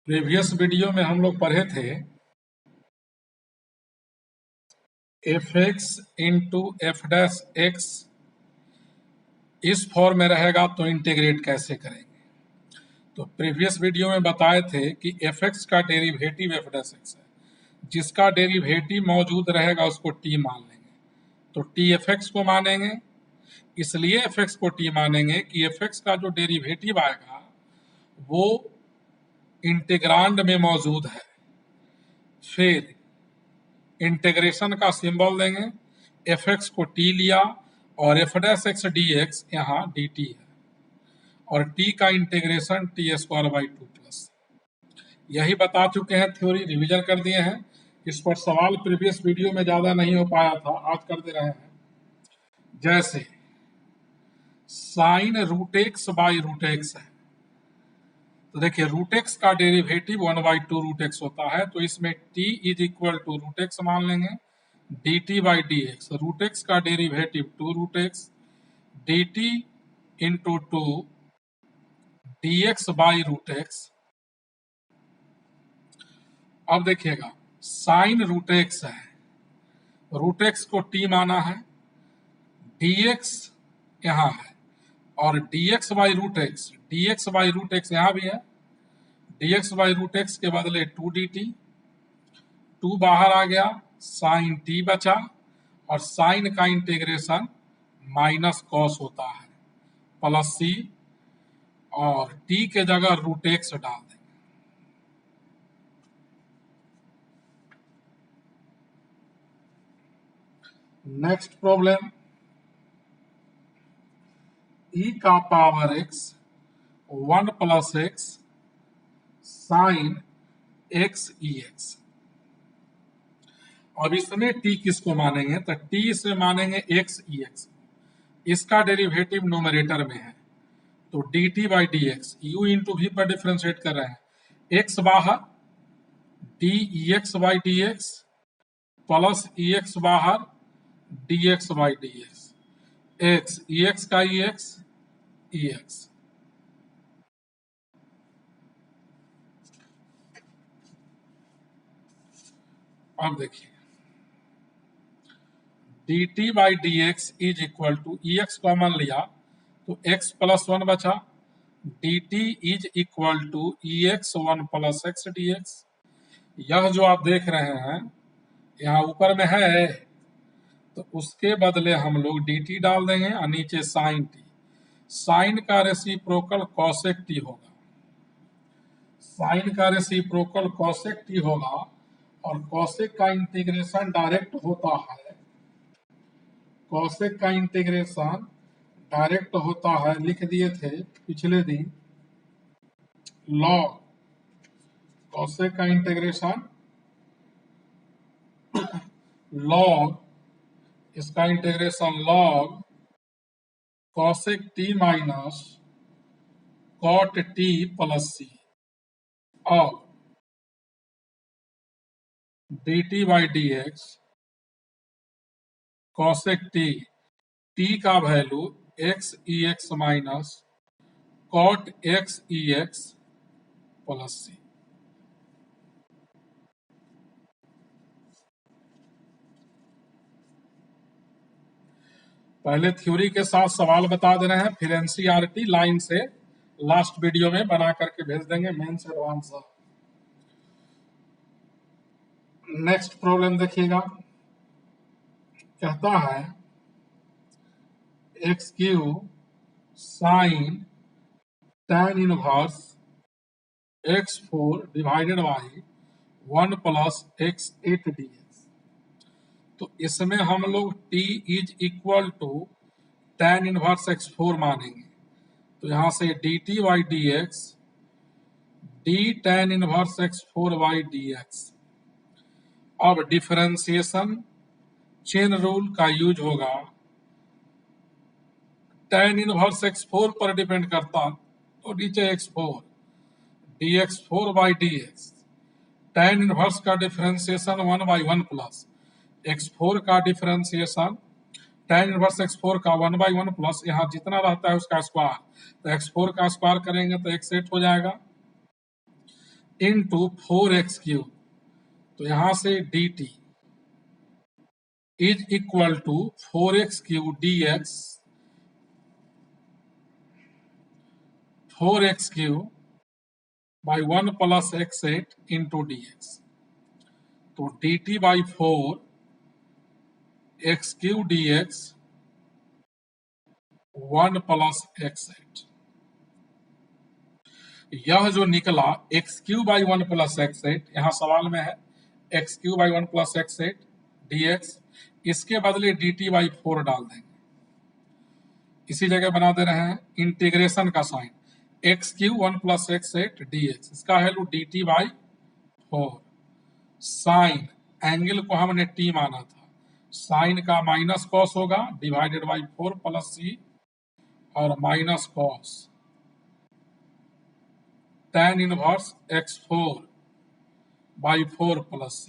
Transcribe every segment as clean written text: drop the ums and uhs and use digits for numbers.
Previous video में हम लोग पढ़े थे F x into F dash x इस फॉर्म में रहेगा तो इंटीग्रेट कैसे करेंगे। तो प्रीवियस वीडियो में बताए थे कि एफ एक्स का डेरिवेटिव एफ डैश एक्स है, जिसका डेरिवेटिव मौजूद रहेगा उसको टी मान लेंगे। तो टी एफ एक्स को मानेंगे, इसलिए एफ एक्स को टी मानेंगे कि एफ एक्स का जो डेरिवेटिव आएगा वो इंटीग्रांड में मौजूद है। फिर इंटीग्रेशन का सिंबल देंगे, एफ एक्स को टी लिया और F dash x D x यहाँ डी टी है और टी का इंटीग्रेशन टी स्क्वायर बाई 2+। यही बता चुके हैं, थ्योरी रिवीजन कर दिए हैं। इस पर सवाल प्रीवियस वीडियो में ज़्यादा नहीं हो पाया था, आज कर दे रहे हैं। जैसे sine root x by root x है, तो देखिए रूट एक्स का डेरिवेटिव 1/2 रूट एक्स होता है, तो इसमें t is equal to root x मान लेंगे d t by D x. Root x का derivative 2 root x d t into 2 d x by root x. अब देखिएगा साइन रूट एक्स है, रूट एक्स को t माना है, डी एक्स यहाँ है और D x by root x, D x by root X यहाँ भी है, D x by root X के बदले 2 डी टी, 2 बाहर आ गया, साइन टी बचा और साइन का इंटीग्रेशन माइनस कॉस होता है प्लस सी और टी के जगह रूट एक्स डाल देंगे। नेक्स्ट प्रॉब्लम, ई का power x 1 plus x sine x e x. अब इसमें t किसको मानेंगे, तो t इसमें मानेंगे x ई एक्स। इसका डेरिवेटिव न्यूमरेटर में है, तो d t by D x u into v पर डिफ्रेंशिएट कर रहे हैं, x बाहर d e x by D x plus e x बाहर d x by D x, x e x का ई एक्स। अब देखिए d t by D x is equal to E x common लिया तो x plus 1 बचा, d t is equal to E X 1 plus X D X. यह जो आप देख रहे हैं यहाँ ऊपर में है, तो उसके बदले हम लोग डी टी डाल देंगे और नीचे साइन टी। साइन का रेसिप्रोकल कॉसेक टी होगा, साइन का रेसिप्रोकल कॉसेक टी होगा और कॉसेक का इंटीग्रेशन डायरेक्ट होता है, कॉसेक का इंटीग्रेशन डायरेक्ट होता है, लिख दिए थे पिछले दिन, लॉग कॉसेक का इंटीग्रेशन लॉग, इसका integration log cosec t minus cot t plus c और d t by D x cosec t का value x e x minus cot x e x plus c. पहले theory के साथ सवाल बता दे रहे हैं, फिर एनसीईआरटी लाइन से लास्ट वीडियो में बना करके भेज देंगे, मेंस एडवांस। नेक्स्ट प्रॉब्लम देखिएगा, कहता है X cube sine tan inverse x4 divided by 1 plus x8 dx। तो इसमें हम लोग t is equal to tan inverse x4 मानेंगे, तो यहाँ से dt by D X D tan inverse x4 by D X. अब डिफरेंशिएशन चेन रूल का यूज होगा, tan इनवर्स x4 पर डिपेंड करता तो नीचे x4 dx4 by D X, tan inverse का डिफरेंशिएशन 1/1 प्लस x4 का डिफरेंशिएशन tan इनवर्स x4 का 1/1 प्लस यहाँ जितना रहता है उसका स्क्वायर, तो x4 का स्क्वायर करेंगे तो x8 हो जाएगा, इंटू 4x³ तो यहां से dt is equal to 4x³ dx 4x³ by 1 plus x8 into dx तो dt by 4x³ dx 1 plus x8 यह जो निकला x³ बाई 1 प्लस x8 यहां सवाल में है x³ by 1 plus x8 dx इसके बदले dt बाई 4 डाल देंगे, इसी जगह बना दे रहे हैं इंटीग्रेशन का sign x³ 1 plus x8 dx इसका value dt by 4 sine angle को हमने t माना था साइन का माइनस कॉस होगा डिवाइडेड बाई 4 प्लस c और minus cos tan inverse x4 by 4 plus c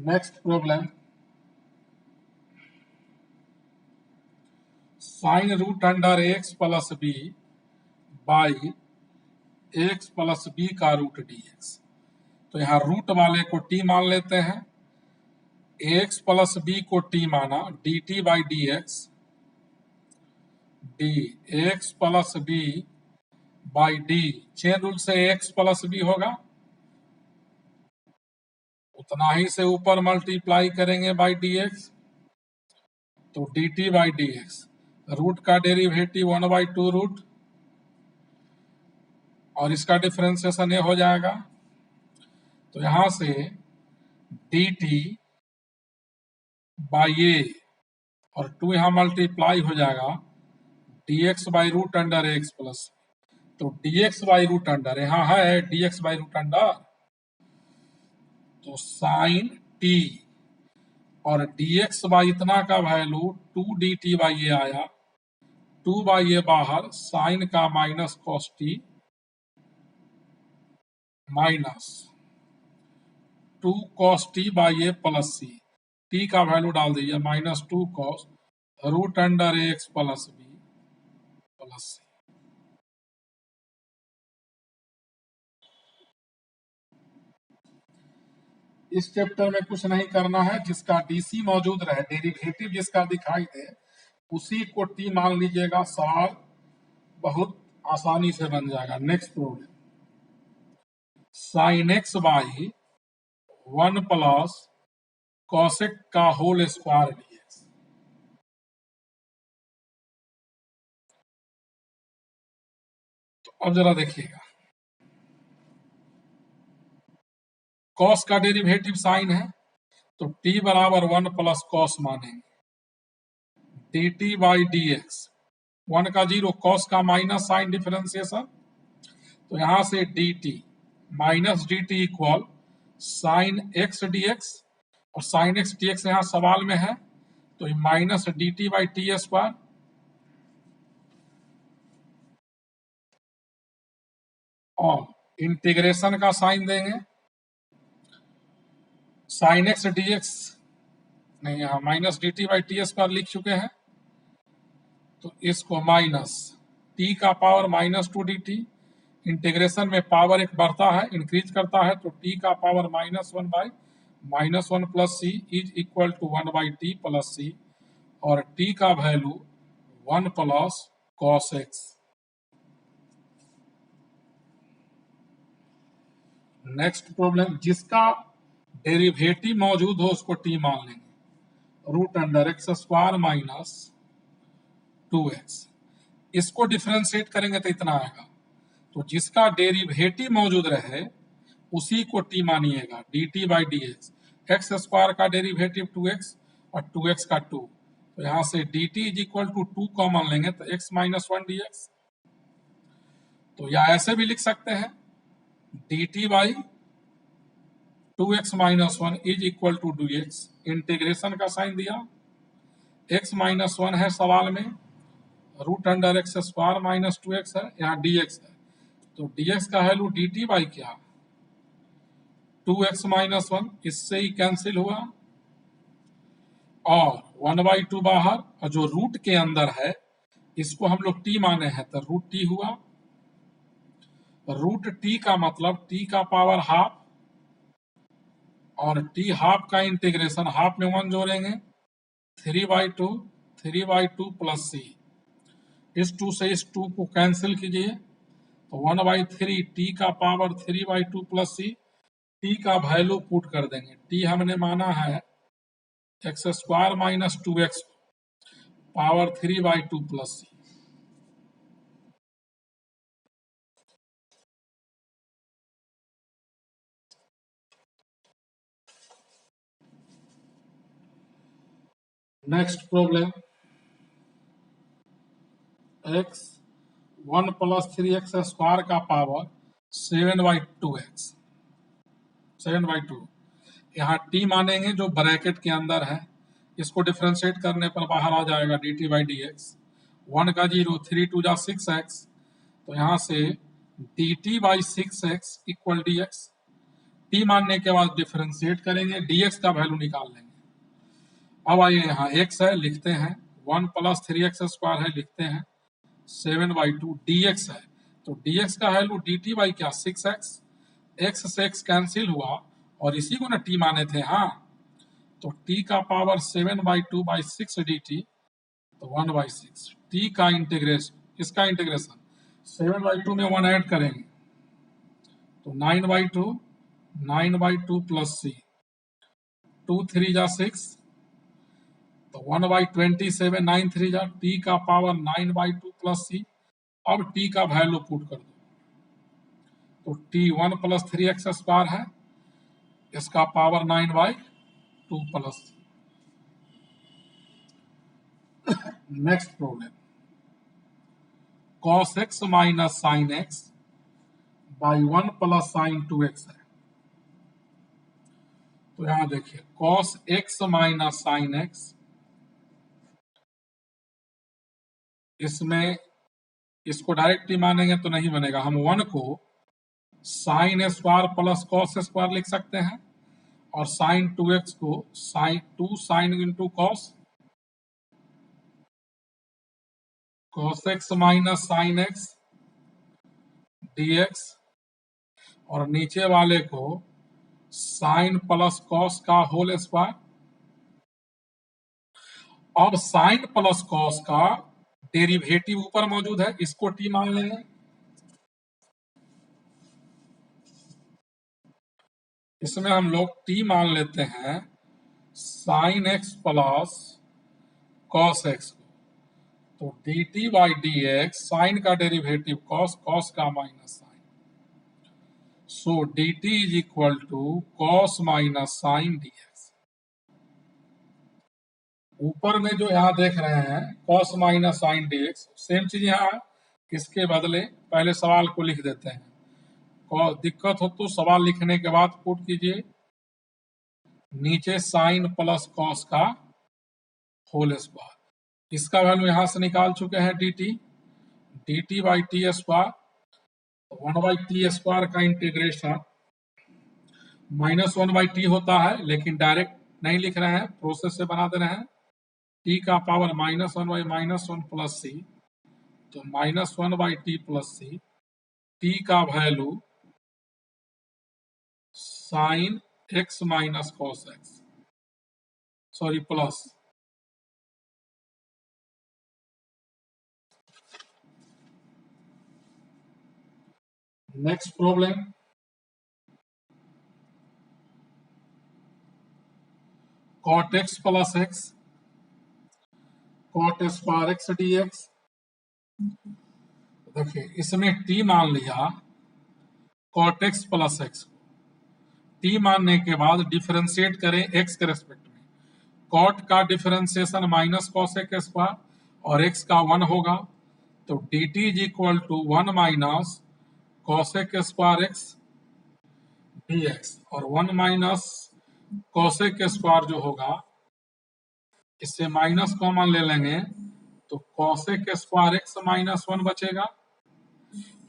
next problem sine root under x plus b by x plus b का root dx तो यहाँ रूट वाले को t मान लेते हैं x प्लस b को t माना dt by dx dx plus b by d chain rule से x प्लस b होगा उतना ही से ऊपर मल्टीप्लाई करेंगे बाई dx तो dt बाई dx रूट का डेरिवेटिव 1/2 रूट और इसका डिफरेंशिएशन ये हो जाएगा तो यहां से dt बाई ए और 2 यहां मल्टीप्लाई हो जाएगा dx by root under x plus तो dx बाई रूट अंडर यहां है dx बाई रूट अंडर तो साइन t और dx बाई इतना का वैल्यू 2 dt बाई ए आया 2 बाई ए बाहर साइन का minus cos t minus 2 cos t by A plus c t का वैल्यू डाल दीजिए -2 cos root under x plus b plus c इस चैप्टर में कुछ नहीं करना है जिसका डीसी मौजूद रहे डेरिवेटिव जिसका दिखाई दे उसी को टी मान लीजिएगा सवाल बहुत आसानी से बन जाएगा। Next problem sine x by 1 plus cosec का होल स्क्वायर dx तो अब जरा देखिएगा कॉस का डेरिवेटिव साइन है तो t बराबर 1 प्लस कॉस मानेंगे dt बाई dx 1 का 0 कॉस का माइनस साइन डिफरेंशिएशन तो यहां से dt minus dt equal sine x dx और साइन x dx यहां सवाल में है तो ये minus dt by T square और इंटीग्रेशन का साइन देंगे साइन x dx नहीं यहाँ minus dt by T square लिख चुके हैं तो इसको माइनस t का पावर -2 dt इंटीग्रेशन में पावर एक बढ़ता है इंक्रीज करता है तो t का power -1 by -1 plus c is equal to 1 by t plus c और t का value 1 plus cos x। Next problem जिसका डेरिवेटिव मौजूद हो उसको t मान लेंगे root under x square minus 2x इसको डिफरेंशिएट करेंगे तो इतना आएगा तो जिसका डेरिवेटिव मौजूद रहे उसी को t मानिएगा dt by dx x square का डेरिवेटिव 2x और 2x का 2 तो यहां से dt is equal to 2 common लेंगे तो x माइनस 1 dx तो या ऐसे भी लिख सकते हैं dt by 2x minus 1 is equal to dx integration का साइन दिया x माइनस 1 है सवाल में root under x square minus 2x है यहाँ dx है तो dx का वैल्यू dt बाई क्या 2x माइनस 1 इससे ही कैंसिल हुआ और 1/2 बाहर, और जो रूट के अंदर है इसको हम लोग टी माने हैं तो रूट टी हुआ। रूट टी का मतलब टी का पावर हाफ, और टी हाफ का इंटीग्रेशन, हाफ में 1 जोड़ेंगे, 3/2, 3/2 प्लस सी। इस 2 से इस 2 को कैंसिल कीजिए तो 1/3 टी का पावर 3/2 प्लस सी। टी का वैल्यू पुट कर देंगे, टी हमने माना है x² minus 2x power 3/2 plus c. Next problem, x 1 plus 3x² का पावर 7/2x, 7/2। यहाँ t मानेंगे जो ब्रैकेट के अंदर है, इसको डिफ्रेंशिएट करने पर बाहर आ जाएगा dt/dx। 1 का 0, 3 2 जा 6x, तो यहाँ से dt/6x इक्वल dx। t मानने के बाद डिफ्रेंशिएट करेंगे, dx का वैल्यू निकाल लेंगे। अब आइए यहाँ x है लिखते हैं, 1 प्लस 3x² है लिखते हैं, 7/2 dx है, तो dx का वैल्यू dt बाई क्या 6x, x से x कैंसिल हुआ और इसी को ना t माने थे। हाँ, तो t का पावर 7/2 बाई 6 dt, तो 1/6। t का इंटीग्रेशन, इसका इंटीग्रेशन 7/2 में 1 ऐड करेंगे तो 9/2, 9/2 प्लस c, 2 3 जा 6, तो 1/27, 9 3 जा, t का पावर 9/2 प्लस c। अब t का वैल्यू पुट कर दो तो t 1 प्लस 3x² है, इसका power 9/2 plus. Next problem, cos x minus sine x by 1 plus sine 2x है। तो यहां देखिए cos x minus sine x, इसमें इसको डायरेक्ट ही मानेंगे तो नहीं बनेगा, हम 1 को sine square plus cos square लिख सकते हैं, और साइन 2x को sine 2 sine into cos, cos x minus sine x dx, और नीचे वाले को साइन प्लस कॉस का होल स्क्वायर। अब साइन प्लस कॉस का डेरिवेटिव ऊपर मौजूद है, इसको t मान लेंगे। इसमें हम लोग t मान लेते हैं sine x plus cos x को, तो dt बाई dx, साइन का डेरिवेटिव कॉस, कॉस का minus sine, so dt is equal to cos minus sine dx। ऊपर में जो यहाँ देख रहे हैं cos minus sine dx, same चीज यहाँ, इसके बदले पहले सवाल को लिख देते हैं। दिक्कत हो तो सवाल लिखने के बाद पुट कीजिए, नीचे साइन प्लस कॉस का होल स्क्वायर, इसका वैल्यू यहां से निकाल चुके हैं dt by T square, 1/t² का इंटीग्रेशन -1/t होता है, लेकिन डायरेक्ट नहीं लिख रहे हैं, प्रोसेस से बना दे रहे हैं। t का पावर -1/-1 प्लस c, तो -1/t प्लस c, t का value sine x minus cos x, sorry plus. Next problem, cot x plus x cot square x dx। देखिए इसमें t मान लिया cot x plus x, t मानने के बाद differentiate करें x के रेस्पेक्ट में, cot का differentiation minus cos x square और x का 1 होगा, तो dt is equal to 1 minus cos x square x dx, और 1 माइनस कॉस x स्क्वायर जो होगा, इससे माइनस कॉमन ले लेंगे तो cos x square x minus 1 बचेगा,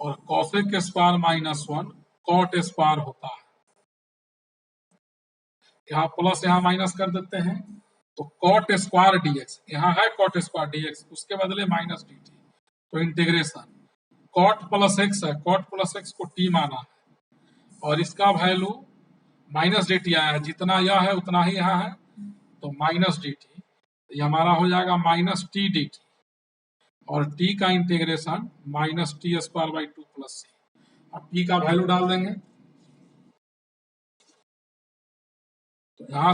और cos x square minus 1 cot square होता है। यहाँ प्लस यहाँ माइनस कर देते हैं, तो कॉट स्क्वायर डीएक्स, यहाँ है कॉट स्क्वायर डीएक्स, उसके बदले माइनस डी टी, तो इंटीग्रेशन कॉट प्लस एक्स है, कॉट प्लस एक्स को टी माना है और इसका वैल्यू माइनस डी टी आया है, जितना यह है उतना ही यहाँ है, तो माइनस डी टी, ये हमारा हो जाएगा माइनस टी डी टी, और टी का integration minus t square by two plus c. अब टी का वैल्यू डाल देंगे, तो यहाँ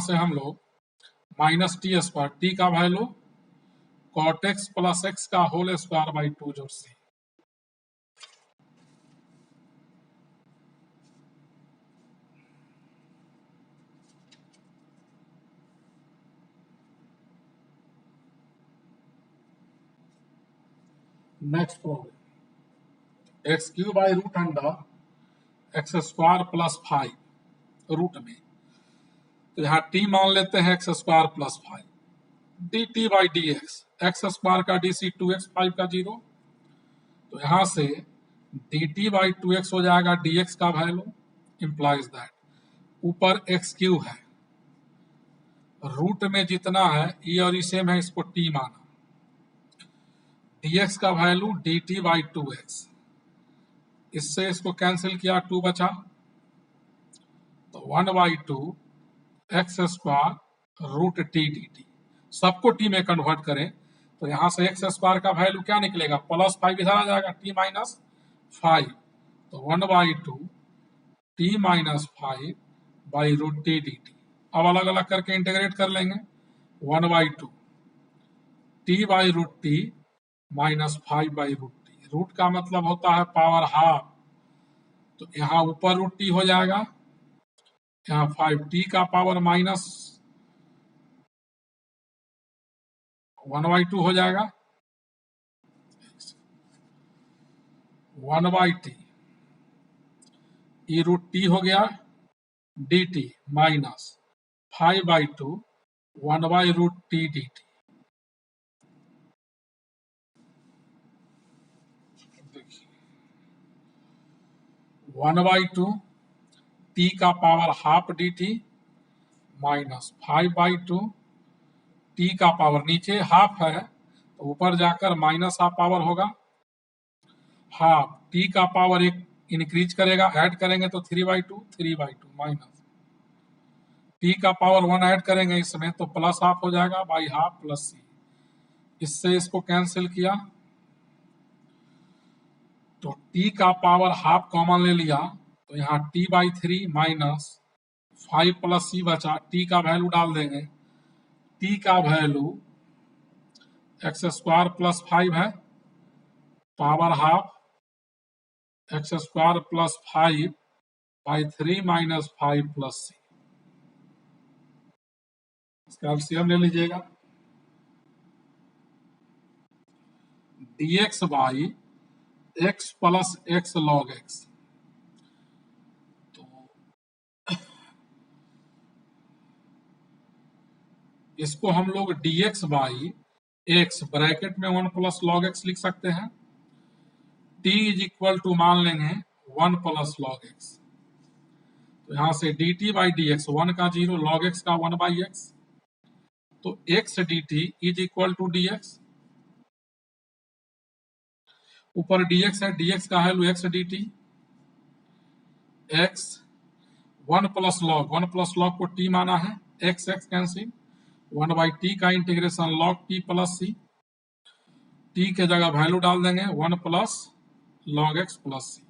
से हम लोग माइनस टी स्क्वायर, टी का value cot x plus x का होल स्क्वायर बाई टू जोड़ c. Next problem, x cube by root under x square plus five root में, तो यहाँ टी मान लेते हैं x square plus five, d t by D x square का d c two x five का zero, तो यहाँ से d t by two x हो जाएगा डी एक्स का वैल्यू, इंप्लाइज दैट ऊपर एक्स क्यू है, रूट में जितना है ई और ई सेम है, इसको टी माना, डी एक्स का value d t by two x, इससे इसको कैंसिल किया, टू बचा, तो one by two x square root t d t, सबको टी में कन्वर्ट करें तो यहां से एक्स स्क्वायर का वैल्यू क्या निकलेगा, प्लस फाइव इधर आ जाएगा, टी माइनस फाइव, तो one by two t minus five by root t d t. अब अलग अलग करके इंटीग्रेट कर लेंगे, one by two t by root t minus five by root t, root का मतलब होता है पावर हाफ, तो यहाँ ऊपर रूट टी हो जाएगा, यहाँ फाइव टी का power minus one by two हो जाएगा, one by t e root t हो गया d t minus five by two one by root t d t. One by two t का power half d t minus five by two t का power, नीचे half है तो ऊपर जाकर minus half power होगा, हाफ टी का power एक इंक्रीज करेगा, ऐड करेंगे तो three by two minus T का पावर वन ऐड करेंगे इसमें तो प्लस हाफ हो जाएगा बाई हाफ प्लस सी, इससे इसको कैंसिल किया तो टी का पावर हाफ कॉमन ले लिया, तो यहाँ t by three minus five plus c बचा, टी का वैल्यू डाल देंगे, टी का value x square plus five है, power half x square plus five by three minus five plus c, इसका एलसीएम ले लीजिएगा, dx by x plus x log x, तो इसको हम लोग dx बाई एक्स ब्रैकेट में वन प्लस लॉग एक्स लिख सकते हैं, t इज इक्वल टू मान लेंगे वन प्लस लॉग एक्स, तो यहां से d t by D x, one का जीरो लॉग एक्स का वन बाई एक्स, तो x d t is equal to d x, ऊपर dx है, dx का value x d t, x one plus log को t माना है, x x cancel, one by t का integration log t plus c, t के जगह value डाल देंगे one plus log x plus c.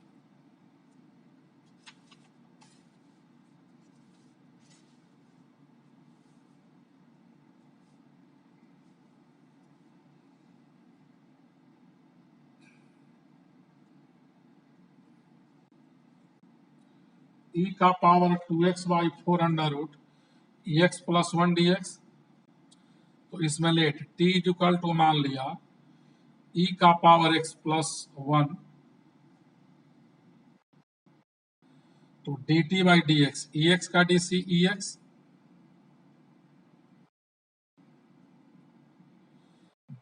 E का power two x by four under root e x plus one d x, तो इसमें late T equal to मान लिया e का पावर एक्स प्लस वन, तो d t by D x, e x का d c e x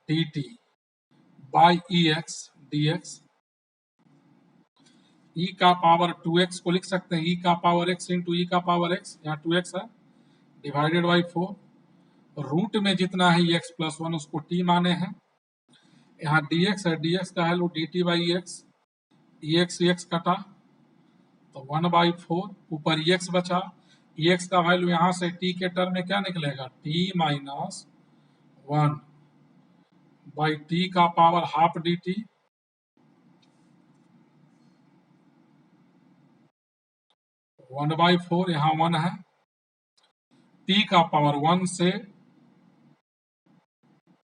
d t by e x D x, e का power 2x को लिख सकते हैं, ई का पावर x इंटू ई का पावर x, यहाँ 2x है, डिवाइडेड बाई 4। रूट में जितना है x प्लस 1 उसको t माने हैं। यहाँ dx है, dx का value dt by x, x कटा तो 1/4, ऊपर x बचा, x का वैल्यू यहाँ से t के टर्म में क्या निकलेगा, t माइनस 1 बाई t का पावर हाफ dt, 1/4, यहाँ 1 है, t का पावर 1 से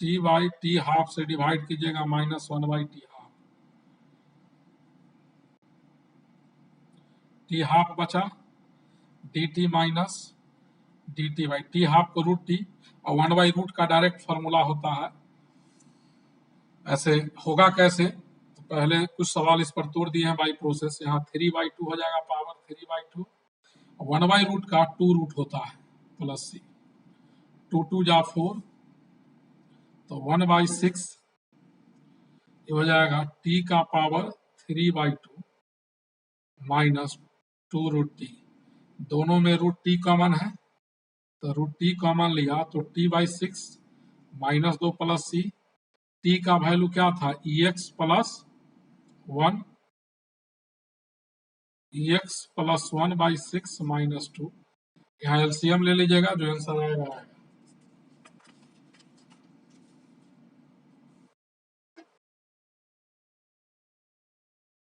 t बाई टी हाफ से डिवाइड कीजिएगा, -1/t हाफ, t हाफ बचा, dt minus dt by T half को रूट टी, और 1/रूट का डायरेक्ट फॉर्मूला होता है। ऐसे होगा कैसे, तो पहले कुछ सवाल इस पर तोड़ दिए हैं बाई प्रोसेस। यहाँ 3/2 हो जाएगा, पावर 3/2, 1/रूट का 2 रूट होता है प्लस c, 2 2 जा 4, तो 1/6 ये हो जाएगा t का पावर 3/2 माइनस 2 रूट टी, दोनों में रूट टी कॉमन है तो रूट टी कॉमन लिया तो t/6 -2 प्लस सी, टी का वैल्यू क्या था, एक्स प्लस 1, एक्स प्लस 1/6 -2, यहाँ एलसीएम ले लीजिएगा, जो आंसर आएगा आएगा।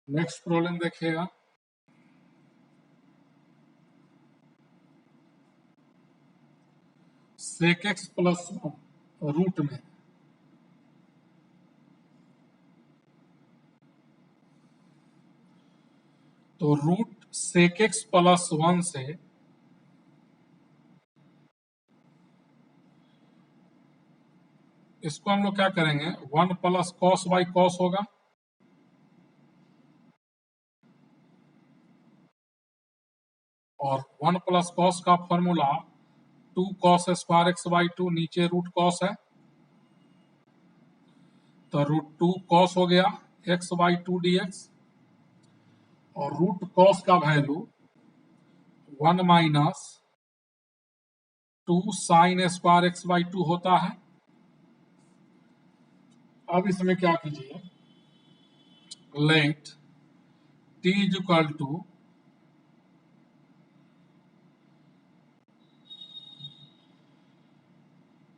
नेक्स्ट प्रॉब्लम देखिएगा, सेक एक्स प्लस 1 रूट में, तो रूट सेक एक्स प्लस 1 से इसको हम लोग क्या करेंगे, 1 प्लस कॉस बाई कॉस होगा, और 1 प्लस कॉस का फॉर्मूला 2 कॉस स्क्वायर x/2, नीचे रूट कॉस है तो रूट 2 कॉस हो गया x/2 dx, और रूट कॉस का value 1 minus 2 sine square x/2 होता है। अब इसमें क्या कीजिए, let t is equal to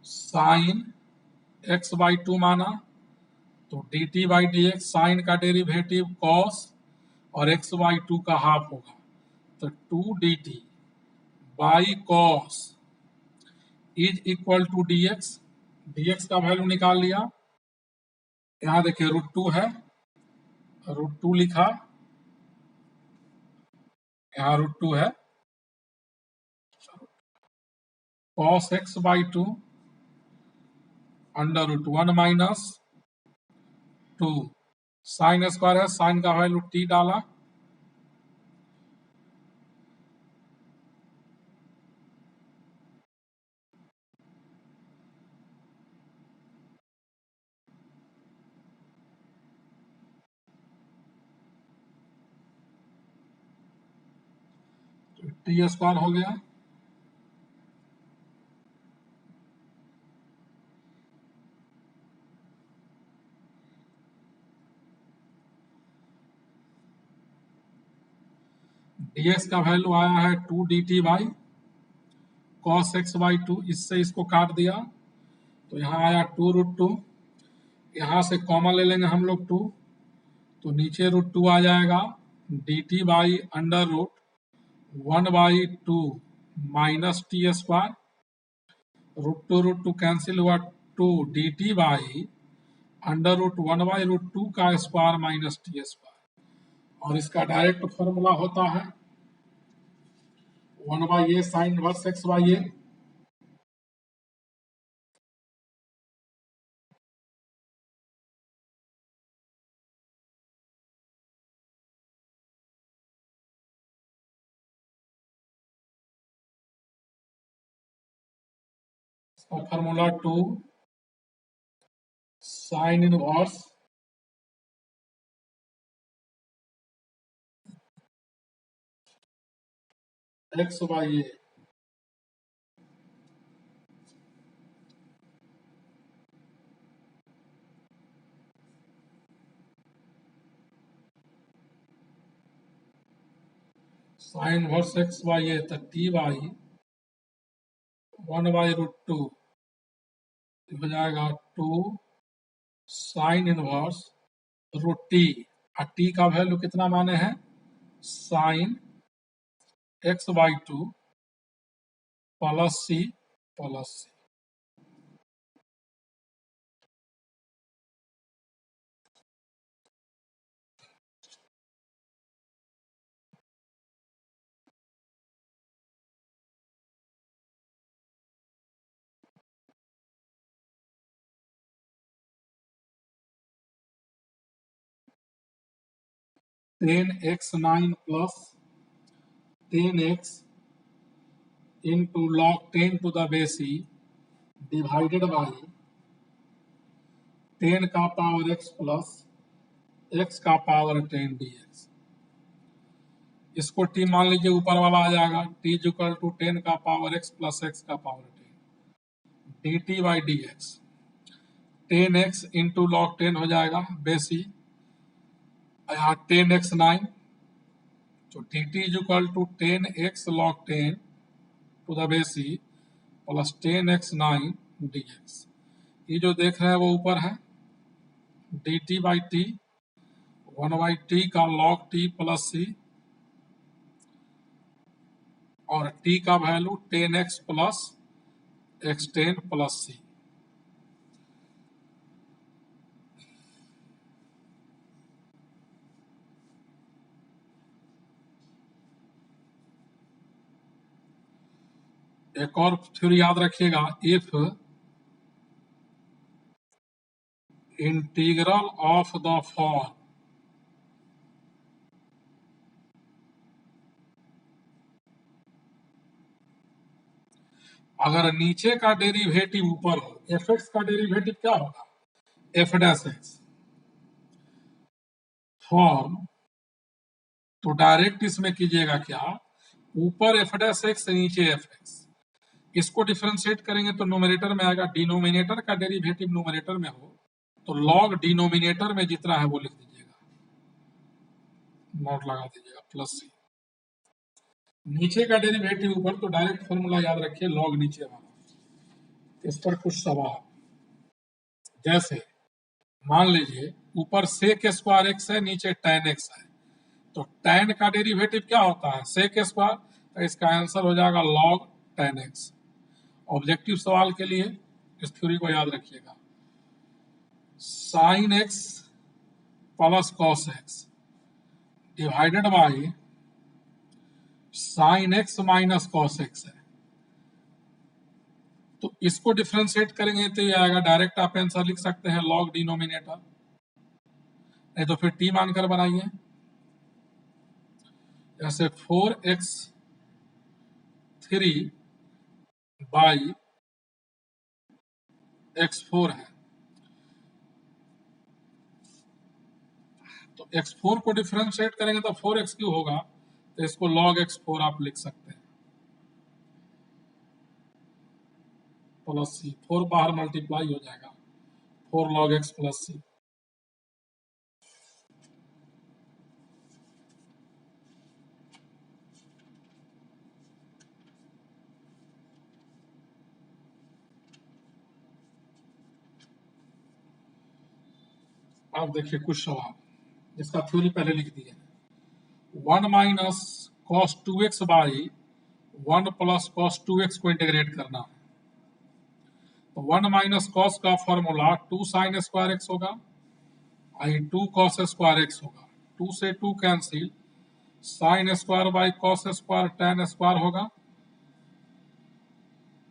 sine x/2 माना, तो dt बाई dx, साइन का डेरिवेटिव कॉस और x/2 का हाफ होगा, तो 2 dt by cos is equal to dx, dx का वैल्यू निकाल लिया, यहाँ देखिए रूट 2 है, रूट 2 लिखा, यहाँ रूट 2 है, cos x/2 under root 1 minus 2, sine square है, साइन का वैल्यू t डाला, तो t स्क्वायर हो गया, dx का वैल्यू आया है 2 dt बाई कॉस x/2, इससे इसको काट दिया तो यहाँ आया 2 रूट 2, यहाँ से कॉमन ले लेंगे हम लोग 2, तो नीचे रूट 2 आ जाएगा, dt by under root 1/2 minus t square, root two cancel हुआ, 2 dt बाई अंडर रूट 1/√2 का स्क्वायर माइनस टी स्क्वायर, और इसका डायरेक्ट फॉर्मूला होता है 1/a साइन इनवर्स x/a, इसका formula 2 sine inverse x by a. Sine inverse x by a, तो t by 1/√2 हो जाएगा 2 साइन इनवर्स रूट टी। और टी का वैल्यू कितना माने हैं, sine x/2 plus c plus c. Ten x 9 plus 10x into log 10 to the base e divided by 10 का power x plus x का पावर 10 dx। इसको t मान लीजिए, ऊपर वाला आ जाएगा t इक्वल टू 10 का पावर x प्लस x का power 10 dt by D x. 10x into log 10 हो जाएगा बेस ई, यहाँ 10x 9, तो dt equal to 10x log 10 to the base e plus 10x 9 dx। ये जो देख रहे हैं वो ऊपर है dt बाई टी 1/t का log t प्लस सी, और t का value 10x plus x10 plus सी। एक और थ्योरी याद रखिएगा, if integral of the form, अगर नीचे का डेरिवेटिव ऊपर हो, एफ एक्स का डेरिवेटिव क्या होगा, एफ डैश एक्स, फॉर्म, तो डायरेक्ट इसमें कीजिएगा क्या, ऊपर एफ डैश एक्स नीचे एफ एक्स। इसको डिफरेंशिएट करेंगे तो न्यूमरेटर में आएगा, डिनोमिनेटर का डेरिवेटिव न्यूमरेटर में हो तो लॉग डिनोमिनेटर में जितना है वो लिख दीजिएगा, नोट लगा दीजिएगा प्लस सी। नीचे का डेरिवेटिव ऊपर, तो डायरेक्ट फॉर्मूला याद रखिए लॉग नीचे वाला। इस पर कुछ सवाल, जैसे मान लीजिए ऊपर सेक स्क्वायर एक्स है, नीचे tan एक्स है, तो tan का डेरिवेटिव क्या होता है, सेक स्क्वायर, तो इसका आंसर हो जाएगा log tan एक्स। ऑब्जेक्टिव सवाल के लिए इस थ्योरी को याद रखिएगा, sine x plus cos x divided by sine x minus cos x है, तो इसको डिफरेंशिएट करेंगे तो ये आएगा, डायरेक्ट आप आंसर लिख सकते हैं लॉग डिनोमिनेटर, नहीं तो फिर टी मानकर बनाइए, जैसे 4x3 बाई x4 है, तो x4 को डिफरेंशिएट करेंगे तो 4x क्यों होगा, तो इसको log x4 आप लिख सकते हैं प्लस सी, 4 बाहर मल्टीप्लाई हो जाएगा, 4 log x प्लस सी। अब देखिए कुछ सवाल जिसका थ्योरी पहले लिख दिए, 1 minus cos 2x by 1 plus cos 2x को इंटीग्रेट करना है, तो 1 माइनस कॉस का फॉर्मूला 2 साइन स्क्वायर एक्स होगा, आई 2 कॉस स्क्वायर एक्स होगा, 2 से 2 cancel, sign square by cos square tan square होगा,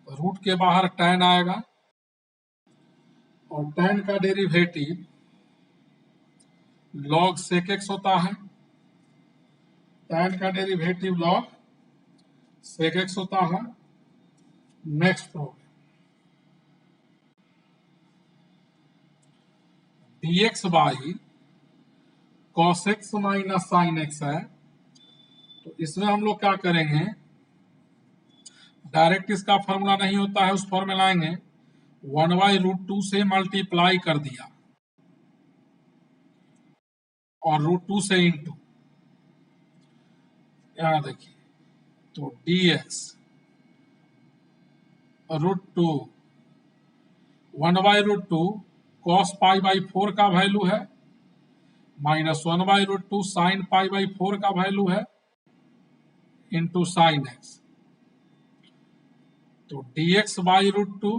रूट के बाहर tan आएगा, और tan का डेरिवेटिव log sec x होता है, tan का डेरिवेटिव log sec x होता है। Next problem, dx by cos x minus sine x है, तो इसमें हम लोग क्या करेंगे, डायरेक्ट इसका फॉर्मूला नहीं होता है, उस फॉर्म में लाएंगे 1/√2 से मल्टीप्लाई कर दिया और √2 से इंटू, यहां देखिए तो dx √2 1/√2 cos π/4 का वैल्यू है माइनस 1/√2 sin π/4 का वैल्यू है इंटू साइन x। तो dx बाई √2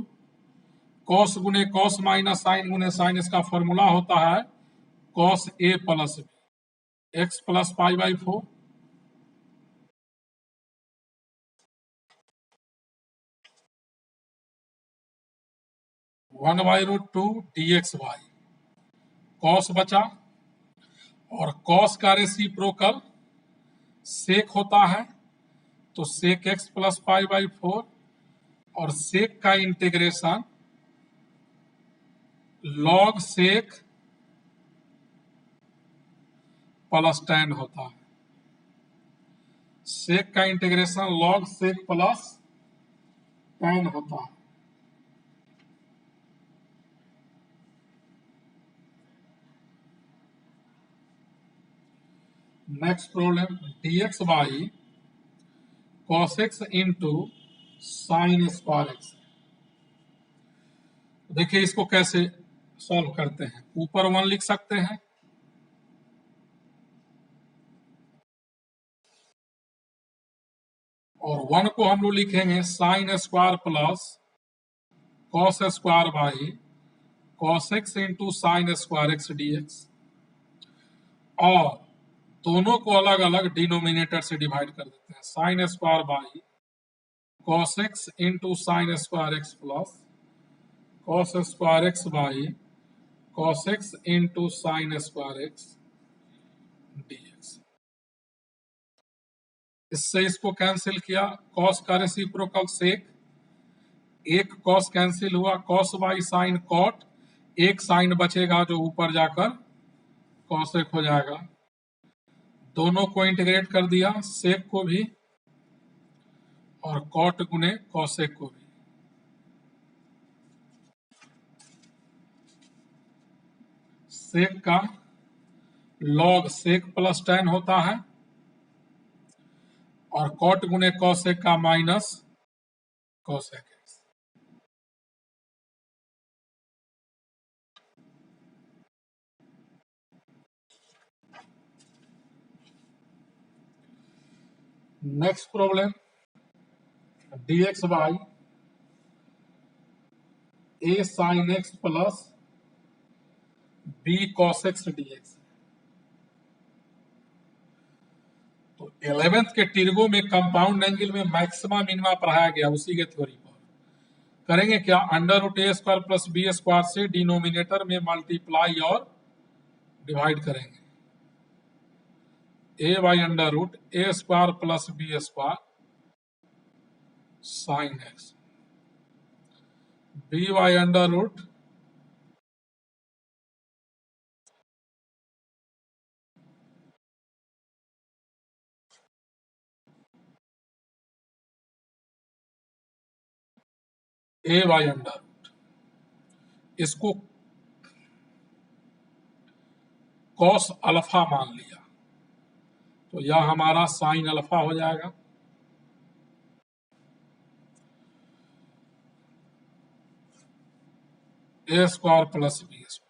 cos गुने cos माइनस साइन गुने साइन, इसका फॉर्मूला होता है cos a plus b x plus π/4 1/√2 dx by cos बचा और cos का रेसिप्रोकल sec होता है, तो sec x प्लस π/4 और sec का integration log sec plus tan होता है। sec का integration log sec plus tan होता है। Next problem dx by cos x into sine square x। देखिए इसको कैसे सॉल्व करते हैं, ऊपर 1 लिख सकते हैं और 1 को हम लोग लिखेंगे sign square plus cos square by cos x into sine square x dx और दोनों को अलग अलग डिनोमिनेटर से डिवाइड कर देते हैं। Sine square by cos x into sine square x plus cos square x by cos x into sine square x dx। इससे इसको कैंसिल किया, कॉस का रेसिप्रोकल सेक, एक कॉस कैंसिल हुआ, कॉस बाई साइन कॉट, एक साइन बचेगा जो ऊपर जाकर कॉसेक हो जाएगा। दोनों को इंटीग्रेट कर दिया, सेक को भी और कॉट गुने कॉसेक को भी। सेक का लॉग सेक प्लस tan होता है और कॉट गुने कॉसेक का minus cosec. Next problem dx by a sine x plus b cos x dx। तो 11th के टिर्गो में कंपाउंड एंगल में मैक्सिमा मिनिमा पढ़ाया गया, उसी के थ्योरी पर करेंगे क्या, √a² प्लस b² से डिनोमिनेटर में मल्टीप्लाई और डिवाइड करेंगे। a by √a² plus b² sine x, b by √ a by √ इसको कॉस अल्फा मान लिया, तो यह हमारा साइन अल्फा हो जाएगा। a² प्लस b²,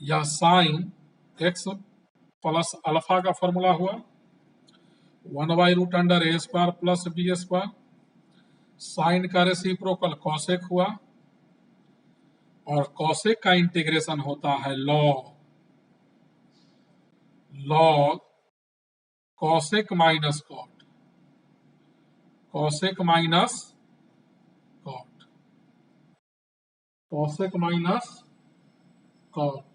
यह साइन x प्लस अल्फा का फॉर्मूला हुआ 1/√a² प्लस b²। साइन का रेसिप्रोकल कॉसेक हुआ और कॉसेक का इंटीग्रेशन होता है log cosec minus cot, cosec minus cot, cosec minus cot.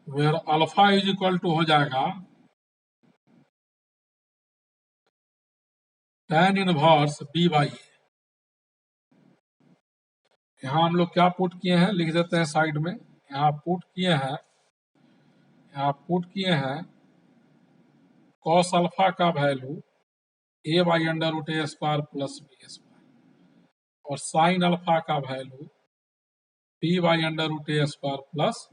Where alpha is equal to हो जाएगा tan inverse b by a. यहाँ हम लोग क्या पुट किए हैं, लिख देते हैं साइड में। यहाँ पुट किए हैं, आप पुट किए हैं कॉस अल्फा का value a by under root a square plus b square और साइन अल्फा का value b by under root a square plus.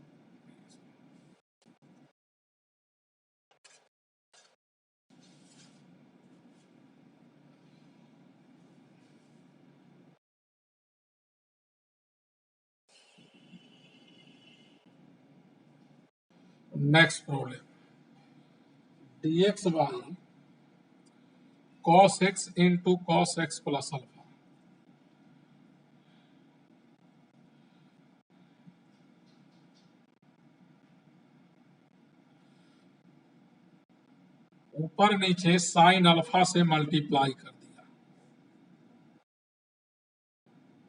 Next problem, dx by cos x into cos x plus alpha. ऊपर नीचे sine alpha से multiply कर दिया,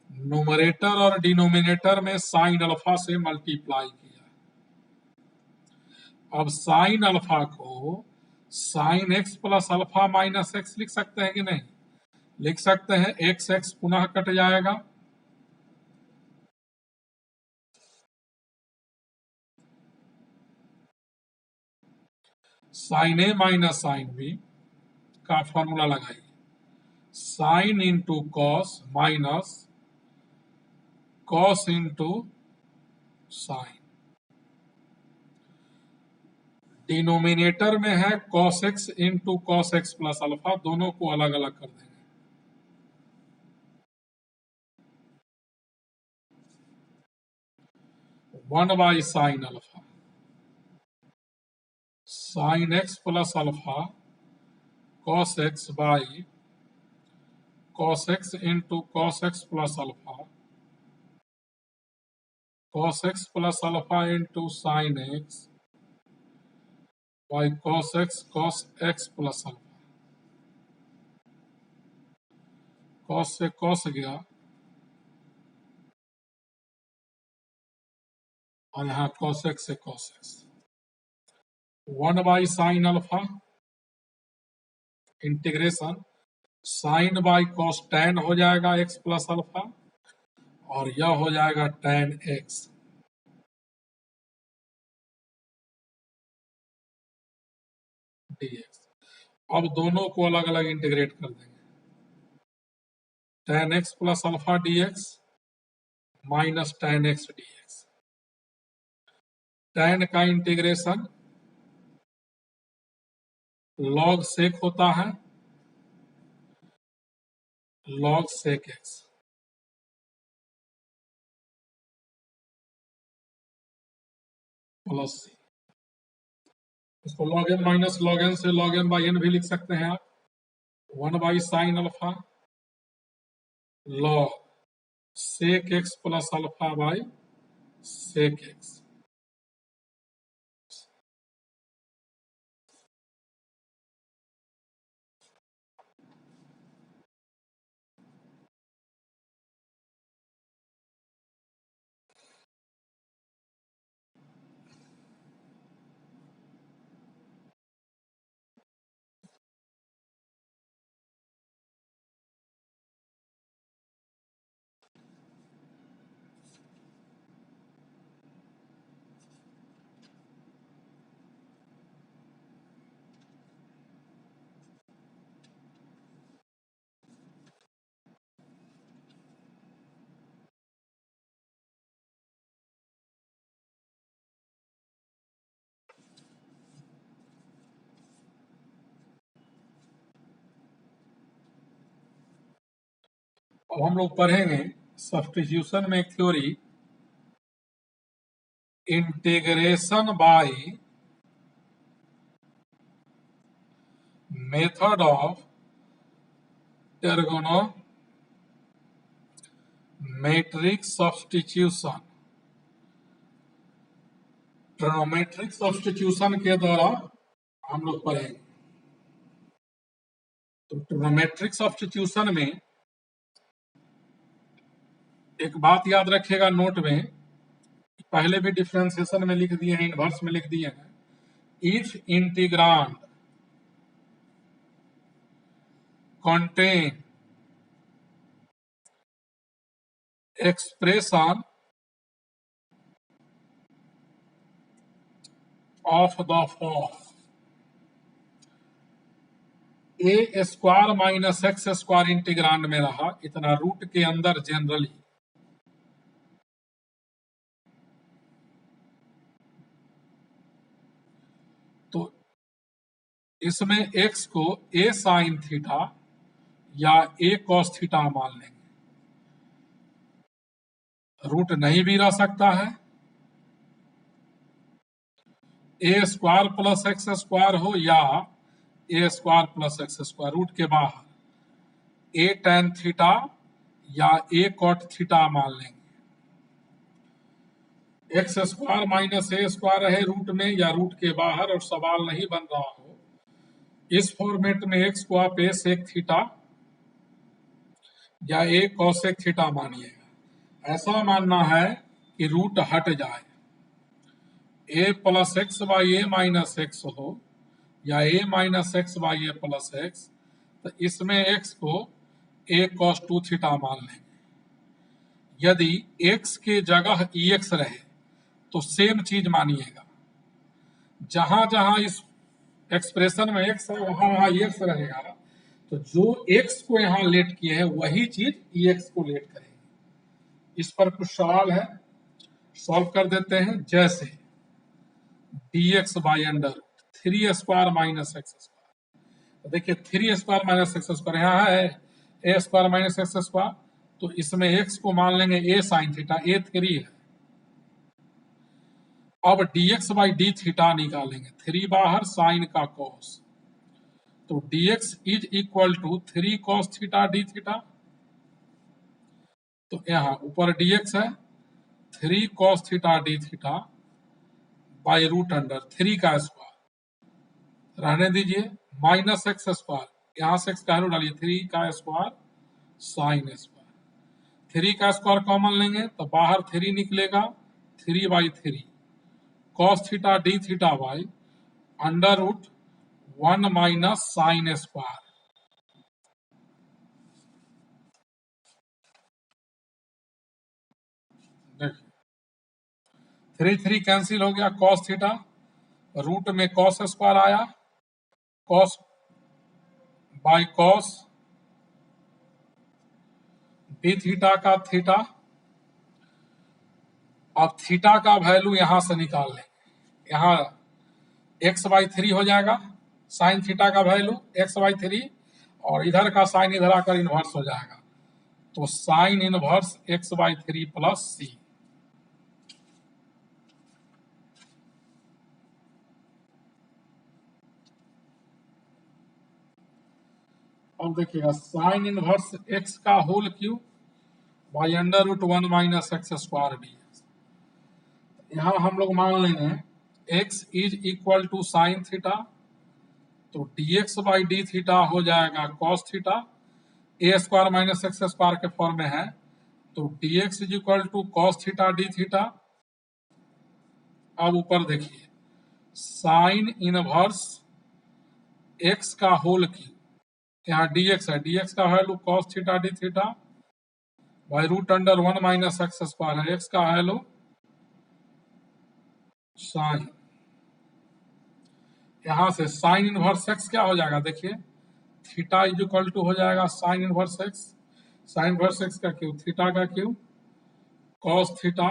numerator और denominator में sine alpha से मल्टीप्लाई किया। अब साइन अल्फा को sine x plus alpha minus x लिख सकते हैं कि नहीं? लिख सकते हैं। एक्स एक्स पुनः कट जाएगा, साइन ए माइनस साइन बी का फॉर्मूला लगाइए, sign into cos minus cos into sine. Denominator में है cos x into cos x plus alpha, दोनों को अलग अलग कर देंगे। One by sine alpha, sine x plus alpha cos x by cos x into cos x plus alpha, cos x plus alpha into sine x by cos x plus alpha. cos से cos गया और यहाँ cos x से cos x। One by sine alpha integration sine by cos tan हो जाएगा x plus alpha और यह हो जाएगा tan x dx। अब दोनों को अलग अलग इंटीग्रेट कर देंगे, tan x plus alpha dx minus tan x dx। tan का इंटीग्रेशन log sec होता है, log sec x प्लस सी। इसको log m minus log n से log m बाई n भी लिख सकते हैं आप। One by sine alpha log sec x plus alpha by sec x। अब हम लोग पढ़ेंगे सब्स्टिट्यूशन में एक theory, integration by method of trigonometric substitution. Trigonometric substitution के द्वारा हम लोग पढ़ेंगे। तो ट्रिगोनोमेट्रिक सब्स्टिट्यूशन में एक बात याद रखिएगा नोट में, पहले भी डिफरेंशिएशन में लिख दिए हैं, इनवर्स में लिख दिए हैं। If integrand contain expression of the form A square minus x square integrand में रहा इतना रूट के अंदर जनरली तो इसमें x को a साइन थीटा या a कॉस थीटा मान लेंगे। रूट नहीं भी रह सकता है, a square plus x square हो या a square plus x square, root के बाहर a tan थीटा या a कॉट थीटा मान लेंगे। X square minus a square रहे रूट में या रूट के बाहर और सवाल नहीं बन रहा हो, इस फॉर्मेट में एक्स को आप ए सेक थीटा या ए कॉसेक थीटा मानिएगा। ऐसा मानना है कि रूट हट जाए, a plus x by a minus x हो या a minus x by A plus x, तो इसमें एक्स को ए कॉस टू थीटा मान लेंगे। यदि एक्स के जगह ई एक्स रहे तो सेम चीज मानिएगा, जहां जहां इस एक्सप्रेशन में एक्स है वहां वहां एक्स रहेगा, तो जो एक्स को यहां लेट किए हैं वही चीज ई एक्स को लेट करेगी। इस पर कुछ सवाल है, सॉल्व कर देते हैं। जैसे d x by under three square minus x square, तो देखिए three square minus x square यहाँ है a square minus x square, तो इसमें एक्स को मान लेंगे a sine theta, a three है। अब dx बाई डी थीटा निकालेंगे, थ्री बाहर साइन का कॉस, तो dx is equal to three cos theta d theta, तो यहां ऊपर dx है three cos theta d theta by root under three का स्क्वायर रहने दीजिए माइनस एक्स स्क्वायर, यहां से एक्स का डालिए थ्री का स्क्वायर साइन स्क्वायर, थ्री का स्क्वायर कॉमन लेंगे तो बाहर थ्री निकलेगा, three by three cos theta d theta by under root one minus sine square. देखिए थ्री थ्री कैंसिल हो गया, कॉस थीटा रूट में कॉस स्क्वायर आया, cos by cos d theta का थीटा। अब थीटा का वैल्यू यहां से निकाल लें, यहाँ एक्स बाई थ्री हो जाएगा साइन थीटा का वैल्यू एक्स बाई थ्री, और इधर का साइन इधर आकर इनवर्स हो जाएगा, तो sine inverse x by three plus c. अब देखिएगा साइन इनवर्स एक्स का whole cube by under root one minus x square d. यहां हम लोग मान लेंगे x is equal to sine theta, तो dx बाई डी थीटा हो जाएगा cos theta, a square minus x square के फॉर्म में है, तो dx is equal to cos theta d theta. अब ऊपर देखिए साइन इनवर्स एक्स का होल क्यूब, यहाँ dx है, dx का value cos theta d theta by root under one minus x square है, एक्स का वैल्यू साइन, यहां से साइन इनवर्स एक्स क्या हो जाएगा, देखिए थीटा इज इक्वल टू हो जाएगा sine inverse x, sine inverse x का क्यूब थीटा का cube cos theta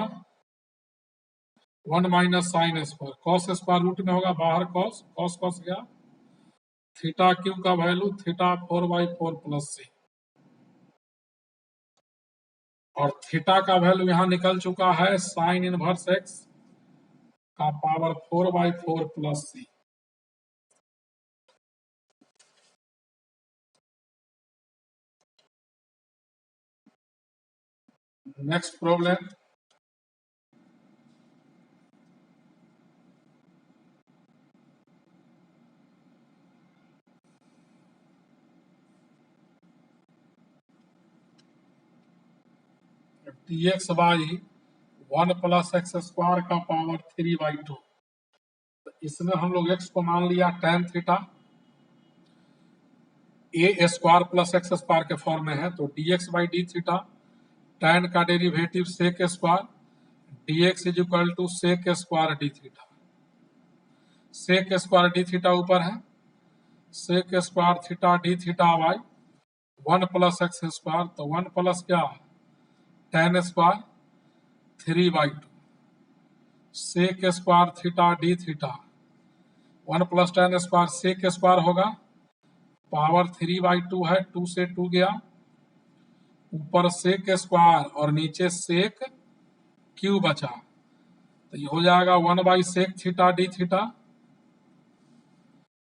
one minus sine square, cos square root में होगा बाहर कॉस, कॉस कॉस गया, थीटा क्यूब का value theta four by four plus c, और थीटा का value यहां निकल चुका है साइन इनवर्स एक्स का power four by four plus c. Next problem, dx by one plus x square का पावर थ्री बाई टू, इसमें हम लोग x को मान लिया tan theta, a square plus x square के फॉर्म में है, तो dx by d theta tan का derivative sec square dx is equal to sec square d theta. Sec square d theta ऊपर है, sec square theta d theta by 1 plus x square, तो 1 plus क्या tan square 3/2 sec square theta d theta 1 plus tan square sec square होगा, power 3/2 है, 2 से 2 गया, ऊपर sec square और नीचे सेक क्यू बचा, तो ये हो जाएगा 1/सेक थीटा डी थीटा,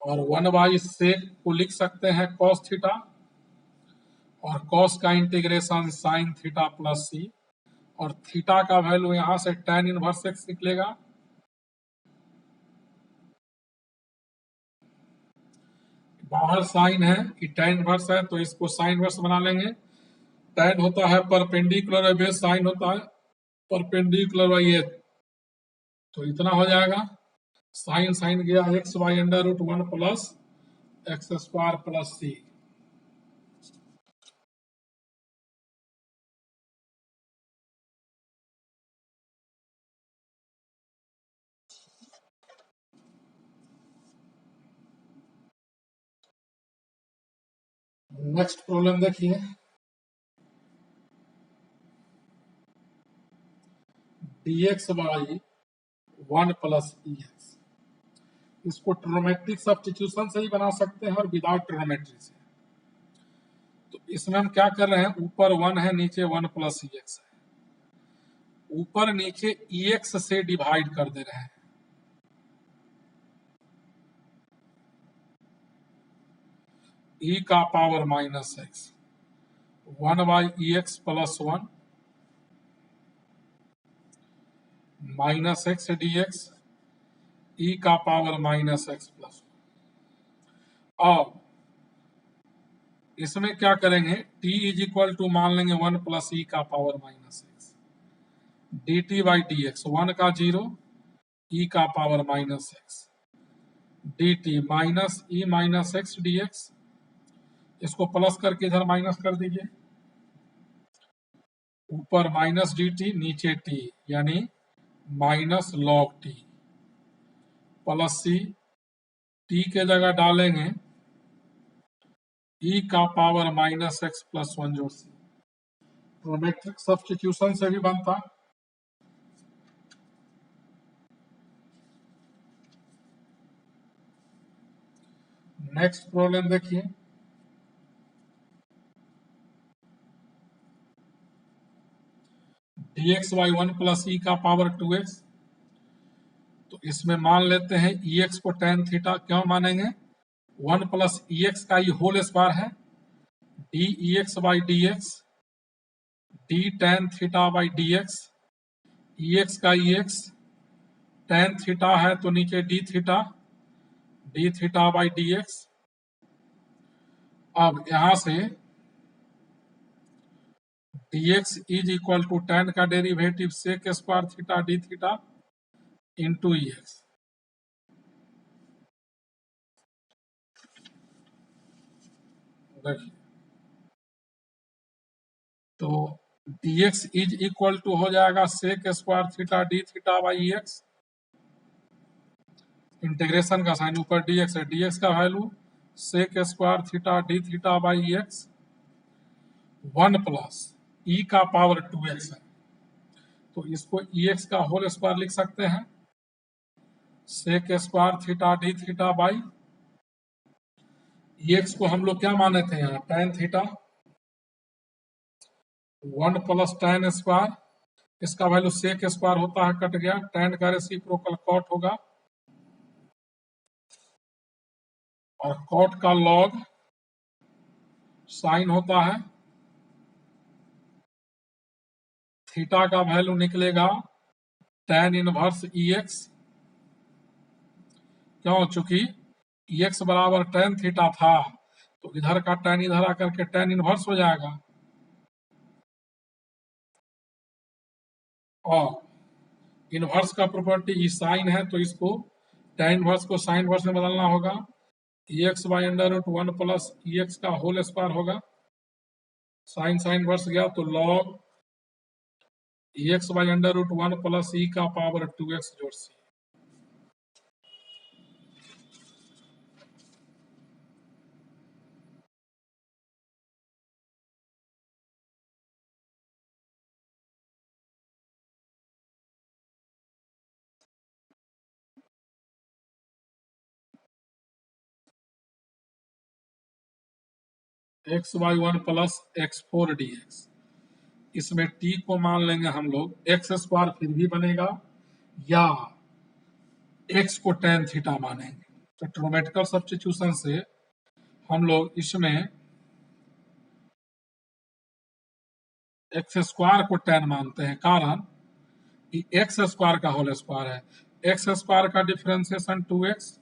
और 1/सेक को लिख सकते हैं कॉस थीटा, और कॉस का integration sine theta plus c, और थीटा का वैल्यू यहां से tan इनवर्स एक्स निकलेगा, बाहर साइन है कि tan इनवर्स है तो इसको साइन इनवर्स बना लेंगे। tan होता है परपेंडिकुलर बेस, साइन होता है परपेंडिकुलर बाई एच, तो इतना हो जाएगा, साइन साइन गया x by under root 1 plus x square plus c. Next problem देखिए, dx बाई 1 प्लस एक्स, इसको ट्रिग्नोमेट्रिक सब्स्टिट्यूशन से ही बना सकते हैं और विदाउट ट्रिग्नोमेट्री से। तो इसमें हम क्या कर रहे हैं, ऊपर 1 है नीचे 1 प्लस एक्स है, ऊपर नीचे एक्स से डिवाइड कर दे रहे हैं, e का पावर माइनस एक्स 1/एक्स plus 1 minus x dx e का पावर माइनस एक्स प्लस। अब इसमें क्या करेंगे, t इज इक्वल टू मान लेंगे 1 प्लस ई का power minus x dt by D x, 1 का 0 e का power minus x dt minus e minus x D x, इसको प्लस करके इधर माइनस कर दीजिए, ऊपर माइनस डी टी नीचे टी, यानी minus log t plus c, t के जगह डालेंगे ई का पावर माइनस एक्स प्लस 1 जोड़ सी, ट्रिग्नोमेट्रिक सब्स्टिट्यूशन से भी बनता। नेक्स्ट प्रॉब्लम देखिए, dx बाई 1 प्लस ई का पावर 2x, तो इसमें मान लेते हैं ex को tan थीटा, क्यों मानेंगे, 1 प्लस ex का ये होल स्क्वायर है, dx by dx d tan theta by dx, ex का ex tan थीटा है तो नीचे d थीटा बाई dx। अब यहां से dx is equal to tan का derivative sec square theta d theta into x, देखिए तो dx इज इक्वल टू हो जाएगा sec square theta d theta by x, integration का साइन ऊपर dx है, dx का value sec square theta d theta by x 1 plus e का power 2x है, तो इसको ex का होल स्क्वायर लिख सकते हैं, sec square theta d theta by ex को हम लोग क्या माने थे यहाँ tan theta, 1 plus tan square, इसका वैल्यू सेक स्क्वायर होता है, कट गया, tan का रेसिप्रोकल कॉट होगा, और कॉट का लॉग साइन होता है, थीटा का वैल्यू निकलेगा tan इनवर्स ex, क्यों, चूंकि ex बराबर tan थीटा था तो इधर का tan इधर आकर के tan इनवर्स हो जाएगा, और इनवर्स का प्रॉपर्टी ई साइन है तो इसको tan इनवर्स को साइन इनवर्स में बदलना होगा, ex by under root 1 plus ex का होल स्क्वायर होगा, साइन साइन इनवर्स गया तो log ex by under root 1 plus e का पावर 2x जोड़ सी। X by 1 plus x 4 d x. इसमें t को मान लेंगे हम लोग एक्स स्क्वायर फिर भी बनेगा, या x को tan थीटा मानेंगे। तो ट्रिग्नोमेट्रिकल सब्स्टिट्यूशन से हम लोग इसमें एक्स स्क्वायर को tan मानते हैं, कारण कि एक्स स्क्वायर का होल स्क्वायर है, एक्स स्क्वायर का डिफरेंशिएशन 2x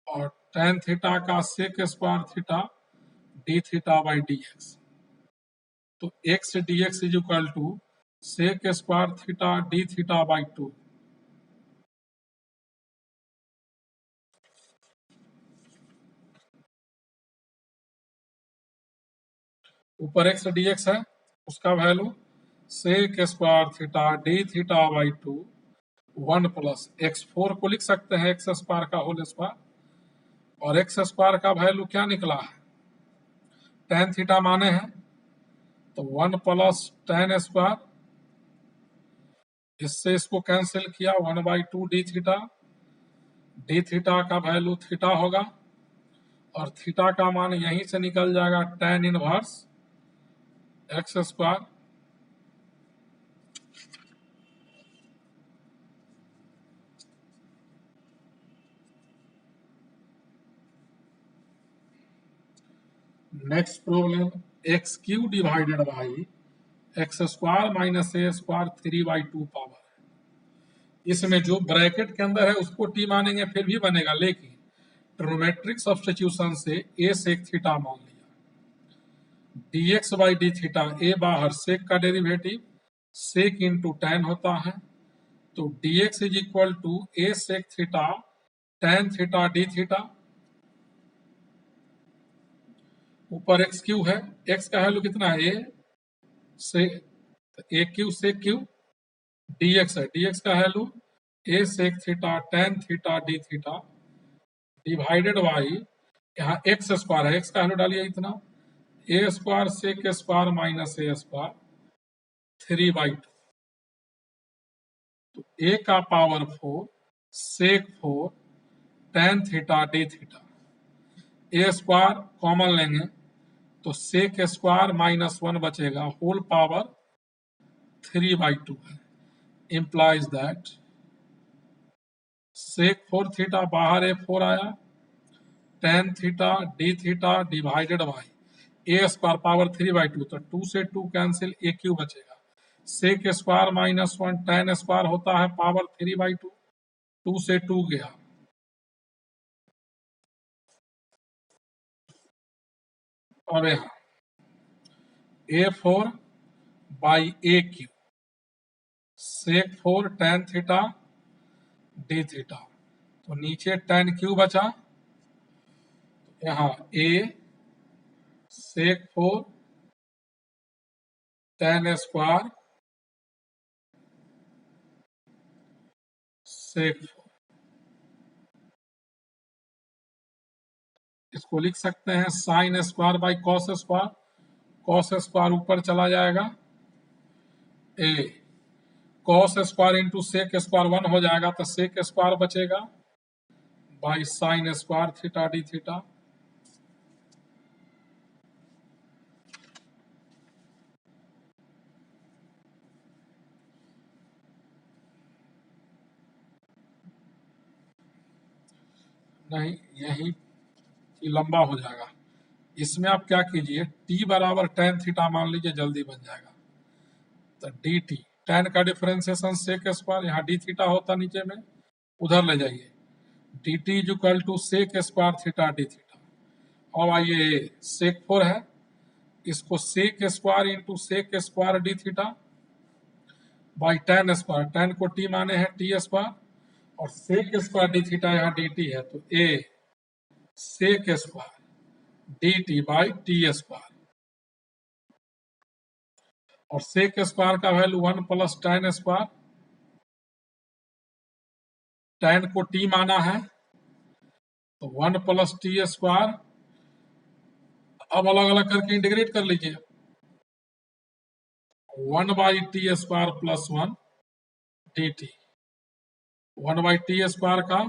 और tan थीटा का sec square theta d theta by D x. तो x dx is equal to sec square theta d theta by 2। ऊपर x dx है, उसका value sec square theta d theta by 2 1 plus x4 को लिख सकते हैं x square का whole square, और एक्स स्क्वायर का वैल्यू क्या निकला है, tan थीटा माने हैं, तो 1 प्लस tan स्क्वायर, इससे इसको कैंसिल किया 1 by 2 D theta, d theta का वैल्यू थीटा होगा, और थीटा का मान यहीं से निकल जाएगा tan inverse x square. Next problem, x Q divided by x square minus a square 3/2 power. इसमें जो ब्रैकेट के अंदर है उसको टी मानेंगे फिर भी बनेगा, लेकिन ट्रिग्नोमेट्रिक सब्स्टिट्यूशन से ए सेक थीटा मान लिया, dx बाई डी थीटा, ए बाहर, सेक का डेरिवेटिव सेक इंटू टैन होता है, तो dx is equal to a sec theta tan theta d theta. ऊपर एक्स क्यू है, एक्स का वैल्यू कितना है, ए से ए क्यू से क्यू, dx है, dx का value a sec theta tan theta d theta divided by, यहाँ एक्स स्क्वायर है, एक्स का वैल्यू डालिए इतना, a square sec square minus a square 3/2। तो ए का power 4 sec 4 tan theta d theta, a square common लेंगे तो sec square minus 1 बचेगा, होल पावर 3/2 है, इंप्लाइज दैट सेक 4 थीटा बाहर ए 4 आया, tan theta d theta divided by a square power 3/2, तो 2 से 2 कैंसिल, ए क्यू बचेगा, sec square minus 1 tan square होता है पावर 3/2, 2 से 2 गया, और यहाँ A4 by a q sec 4 tan theta d theta, तो नीचे टैन क्यू बचा, यहाँ ए सेक 4 टैन स्क्वायर सेक 4, इसको लिख सकते हैं sine square by cos square, cos square ऊपर चला जाएगा, a cos square into sec square 1 हो जाएगा, तो सेक स्क्वायर बचेगा by sine square theta d theta. नहीं, यही लंबा हो जाएगा, इसमें आप क्या कीजिए, t बराबर tan थीटा मान लीजिए, जल्दी बन जाएगा, तो डी टी, tan का डिफरेंशिएशन सेक स्क्वायर, यहाँ डी थीटा होता नीचे में, उधर ले जाइए, d t is equal to sec square theta d theta. अब आइए सेक 4 है, इसको sec square into sec square d theta by tan square, tan को टी माने हैं टी स्क्वायर, और सेक स्क्वायर डी थीटा यहाँ डी टी है, तो a sec square d t by T square, और सेक स्क्वायर का value 1 plus tan square, tan को टी माना है, तो 1 प्लस टी स्क्वायर, अब अलग अलग करके इंटीग्रेट कर लीजिए, 1 by T square plus 1 D T, 1 by T square का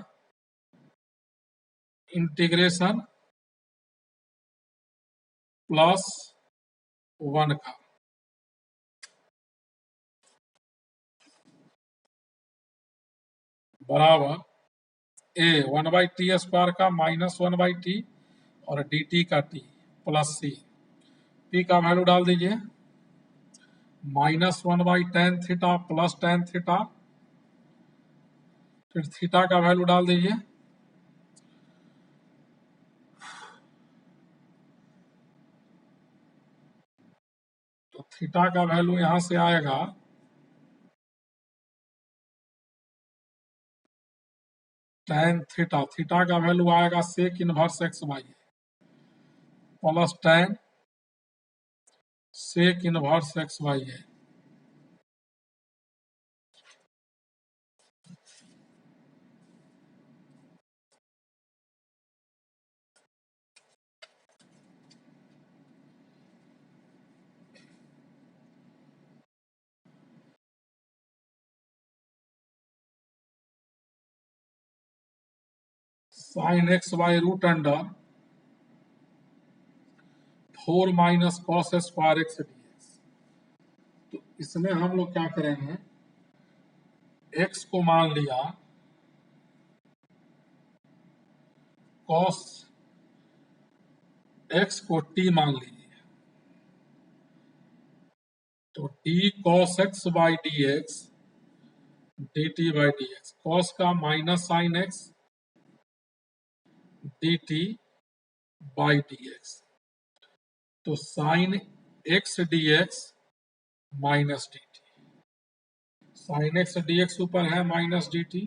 इंटीग्रेशन प्लस 1 का बराबर ए 1/t² का -1/t और dt का t प्लस c। p का वैल्यू डाल दीजिए -1/tan theta plus tan theta, फिर थीटा का वैल्यू डाल दीजिए तो थीटा का वैल्यू यहां से आएगा tan थीटा, थीटा का वैल्यू आएगा sec inverse xy plus tan sec inverse xy है। sin xy root under 4 minus cos square x dx। तो इसमें हम लोग क्या करेंगे, x को मान लिया cos x को t मान लीजिए, तो d cos x बाई D x dt by D x, cos का minus sine x dt by D x, तो sine x dx minus d t, sine x dx ऊपर है minus d t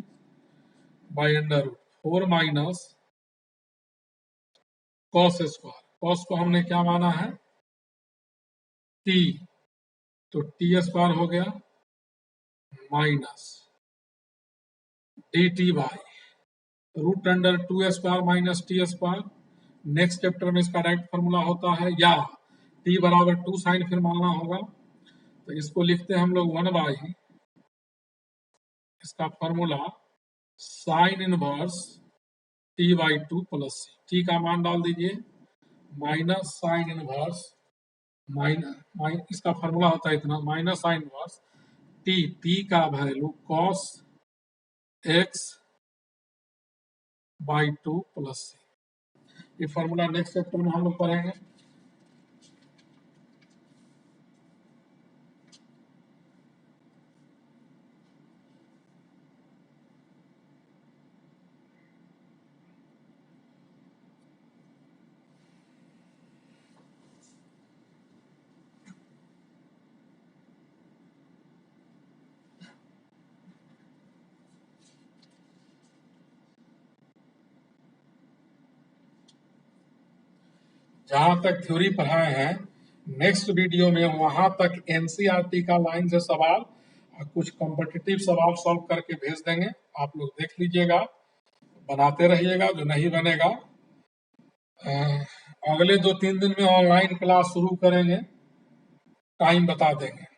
by under root 4 minus cos square, cos को हमने क्या माना है t, तो टी स्क्वायर हो गया minus d t by root under 2 square minus t square. Next chapter में इसका राइट फॉर्मूला होता है, या t बराबर 2 साइन फिर मानना होगा, तो इसको लिखते हैं हम लोग 1 बाई इसका formula sine inverse t by 2 plus c, t का मान डाल दीजिए माइनस साइन इनवर्स माइनस इसका फॉर्मूला होता है इतना माइनस साइन इनवर्स टी का value cos x by 2 plus c. ये फॉर्मूला नेक्स्ट चैप्टर में हम लोग पढ़ेंगे। जहां तक थ्योरी पढ़ाए हैं, नेक्स्ट वीडियो में वहां तक एनसीईआरटी का लाइन से सवाल और कुछ कॉम्पिटिटिव सवाल सॉल्व करके भेज देंगे, आप लोग देख लीजिएगा, बनाते रहिएगा। जो नहीं बनेगा अगले 2-3 दिन में ऑनलाइन क्लास शुरू करेंगे, टाइम बता देंगे।